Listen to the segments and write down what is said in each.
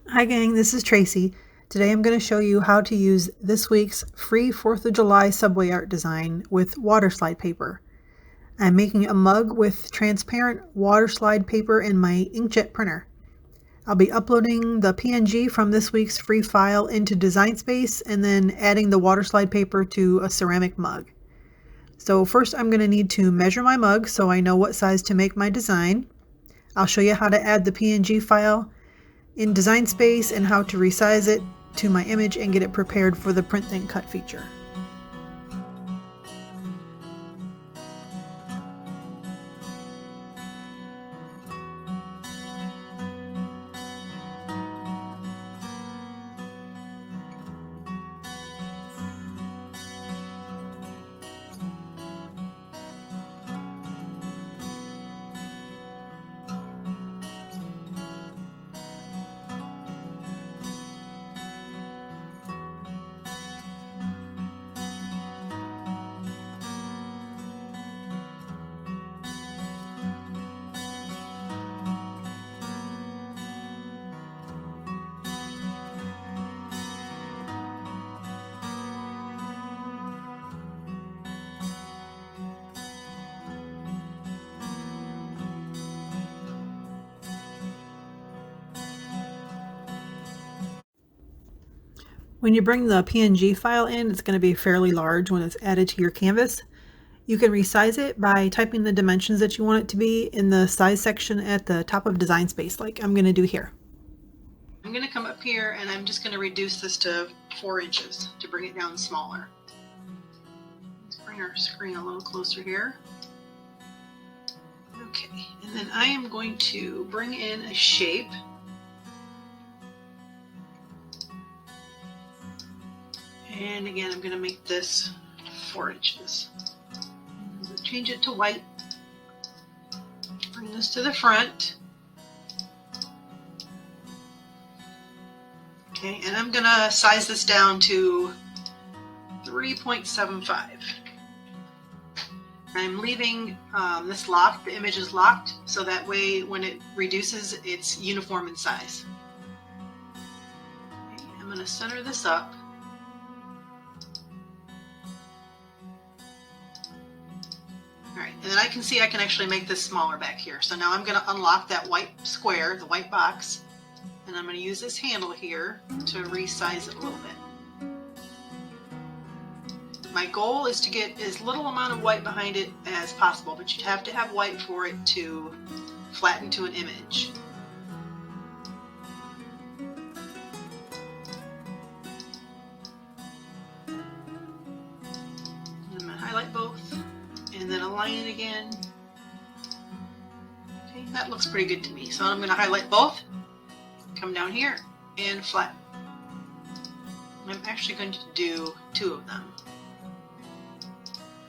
Hi gang, this is Tracy. Today I'm going to show you how to use this week's free 4th of July subway art design with Waterslide paper. I'm making a mug with transparent Waterslide paper in my inkjet printer. I'll be uploading the PNG from this week's free file into Design Space and then adding the Waterslide paper to a ceramic mug. So first I'm going to need to measure my mug so I know what size to make my design. I'll show you how to add the PNG file in Design Space and how to resize it to my image and get it prepared for the print then cut feature. When you bring the PNG file in, it's going to be fairly large when it's added to your canvas. You can resize it by typing the dimensions that you want it to be in the size section at the top of Design Space, like I'm going to do here. I'm going to come up here and I'm just going to reduce this to 4 inches to bring it down smaller. Let's bring our screen a little closer here. Okay, and then I am going to bring in a shape. And again, I'm going to make this 4 inches. Change it to white. Bring this to the front. Okay, and I'm going to size this down to 3.75. I'm leaving this locked, the image is locked, so that way when it reduces, it's uniform in size. Okay, I'm going to center this up. Alright, and then I can see I can actually make this smaller back here. So now I'm going to unlock that white square, the white box, and I'm going to use this handle here to resize it a little bit. My goal is to get as little amount of white behind it as possible, but you'd have to have white for it to flatten to an image. I'm going to highlight both. And then align it again. Okay, that looks pretty good to me. So I'm going to highlight both, come down here, and flatten. I'm actually going to do 2 of them.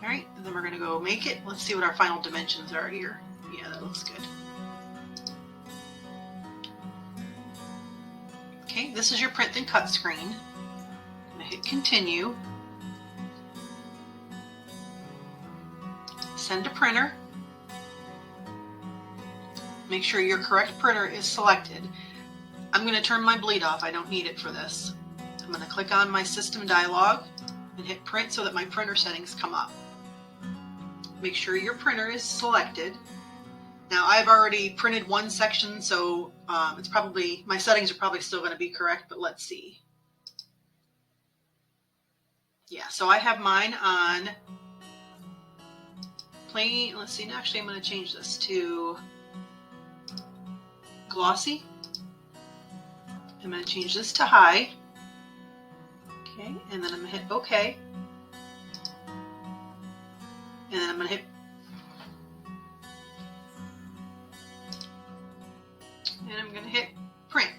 Alright, and then we're going to go make it. Let's see what our final dimensions are here. Yeah, that looks good. Okay, this is your print then cut screen. I'm going to hit continue. Send to printer. Make sure your correct printer is selected. I'm going to turn my bleed off. I don't need it for this. I'm going to click on my system dialog and hit print so that my printer settings come up. Make sure your printer is selected. Now I've already printed one section, so it's probably, my settings are probably still going to be correct, but let's see. Yeah, so I have mine on plain, let's see, actually I'm going to change this to glossy. I'm going to change this to high. Okay, and then I'm going to hit OK. And then I'm going to hit, and I'm going to hit print.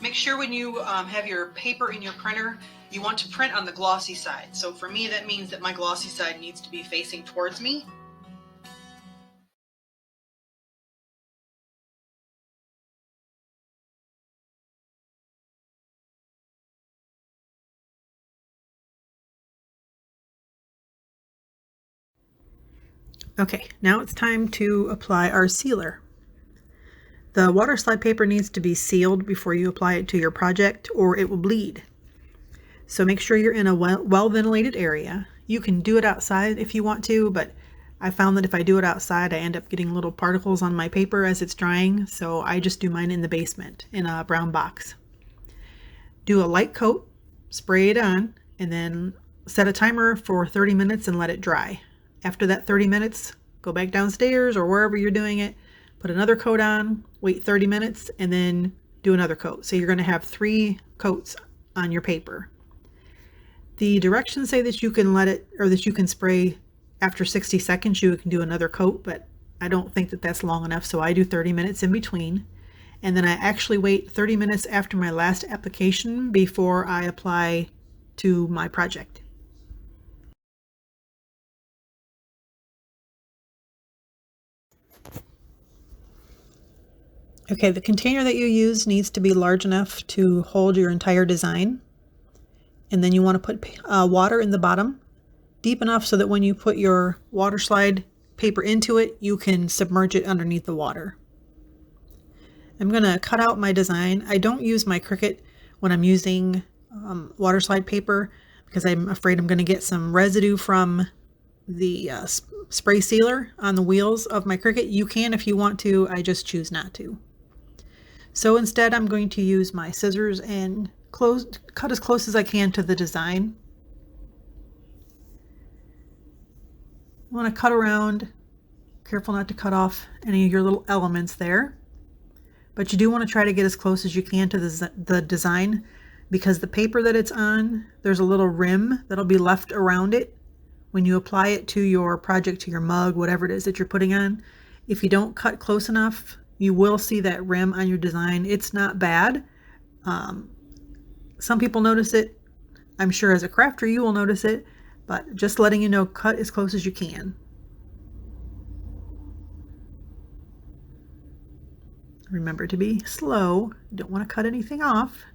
Make sure when you have your paper in your printer, you want to print on the glossy side. So for me, that means that my glossy side needs to be facing towards me. Okay, now it's time to apply our sealer. The water slide paper needs to be sealed before you apply it to your project or it will bleed. So make sure you're in a well-ventilated area. You can do it outside if you want to, but I found that if I do it outside, I end up getting little particles on my paper as it's drying, so I just do mine in the basement in a brown box. Do a light coat, spray it on, and then set a timer for 30 minutes and let it dry. After that 30 minutes, go back downstairs or wherever you're doing it, put another coat on, wait 30 minutes, and then do another coat. So you're going to have 3 coats on your paper. The directions say that you can let it, or that you can spray after 60 seconds, you can do another coat, but I don't think that that's long enough, so I do 30 minutes in between. And then I actually wait 30 minutes after my last application before I apply to my project. Okay, the container that you use needs to be large enough to hold your entire design. And then you want to put water in the bottom, deep enough so that when you put your water slide paper into it, you can submerge it underneath the water. I'm going to cut out my design. I don't use my Cricut when I'm using water slide paper because I'm afraid I'm going to get some residue from the spray sealer on the wheels of my Cricut. You can if you want to, I just choose not to. So instead I'm going to use my scissors and cut as close as I can to the design. You want to cut around, careful not to cut off any of your little elements there. But you do want to try to get as close as you can to the design, because the paper that it's on, there's a little rim that'll be left around it when you apply it to your project, to your mug, whatever it is that you're putting on. If you don't cut close enough, you will see that rim on your design. It's not bad. Some people notice it. I'm sure as a crafter you will notice it, but just letting you know, cut as close as you can. Remember to be slow. You don't want to cut anything off.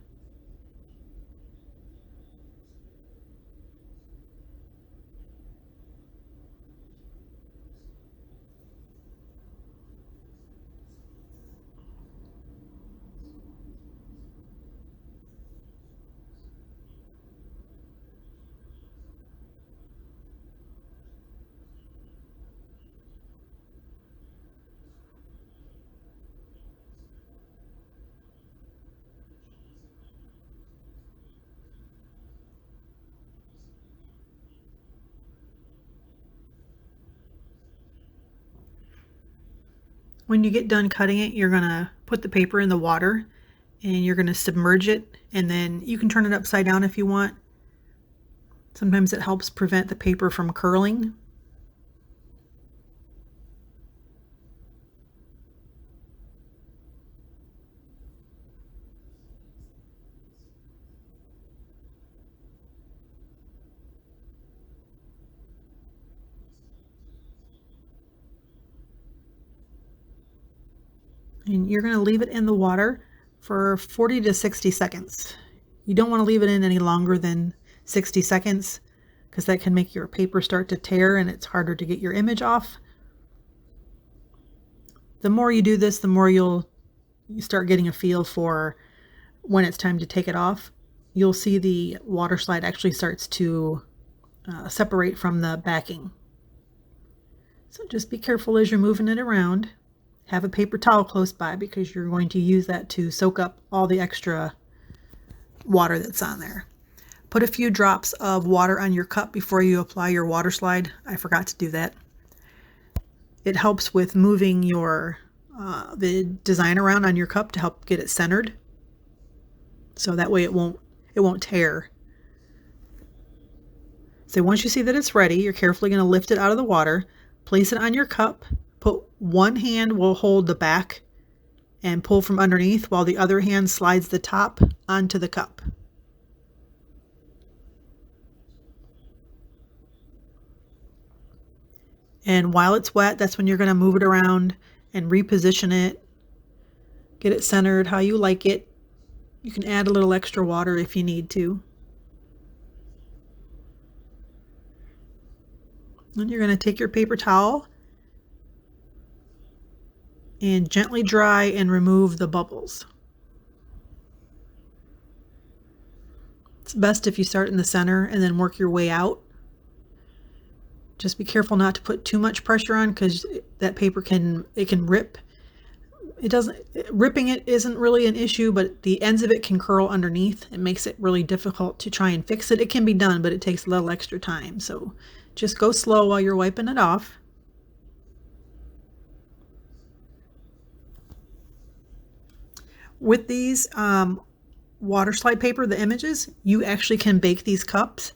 When you get done cutting it, you're going to put the paper in the water and you're going to submerge it, and then you can turn it upside down if you want. Sometimes it helps prevent the paper from curling. And you're going to leave it in the water for 40 to 60 seconds. You don't want to leave it in any longer than 60 seconds because that can make your paper start to tear and it's harder to get your image off. The more you do this, the more you start getting a feel for when it's time to take it off. You'll see the water slide actually starts to separate from the backing. So just be careful as you're moving it around. Have a paper towel close by because you're going to use that to soak up all the extra water that's on there. Put a few drops of water on your cup before you apply your water slide. I forgot to do that. It helps with moving your the design around on your cup to help get it centered. So that way it won't tear. So once you see that it's ready, you're carefully going to lift it out of the water, place it on your cup. Put one hand will hold the back and pull from underneath while the other hand slides the top onto the cup. And while it's wet, that's when you're going to move it around and reposition it. Get it centered how you like it. You can add a little extra water if you need to. Then you're going to take your paper towel and gently dry and remove the bubbles. It's best if you start in the center and then work your way out. Just be careful not to put too much pressure on, because that paper can rip. Ripping it isn't really an issue, but the ends of it can curl underneath. It makes it really difficult to try and fix it. It can be done, but it takes a little extra time. So just go slow while you're wiping it off. With these Waterslide paper, the images, you actually can bake these cups.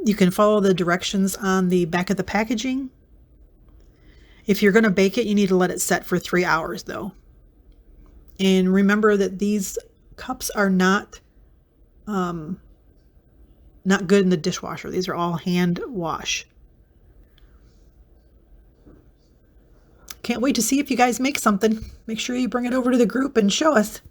You can follow the directions on the back of the packaging. If you're going to bake it, you need to let it set for 3 hours though. And remember that these cups are not good in the dishwasher. These are all hand wash. Can't wait to see if you guys make something. Make sure you bring it over to the group and show us.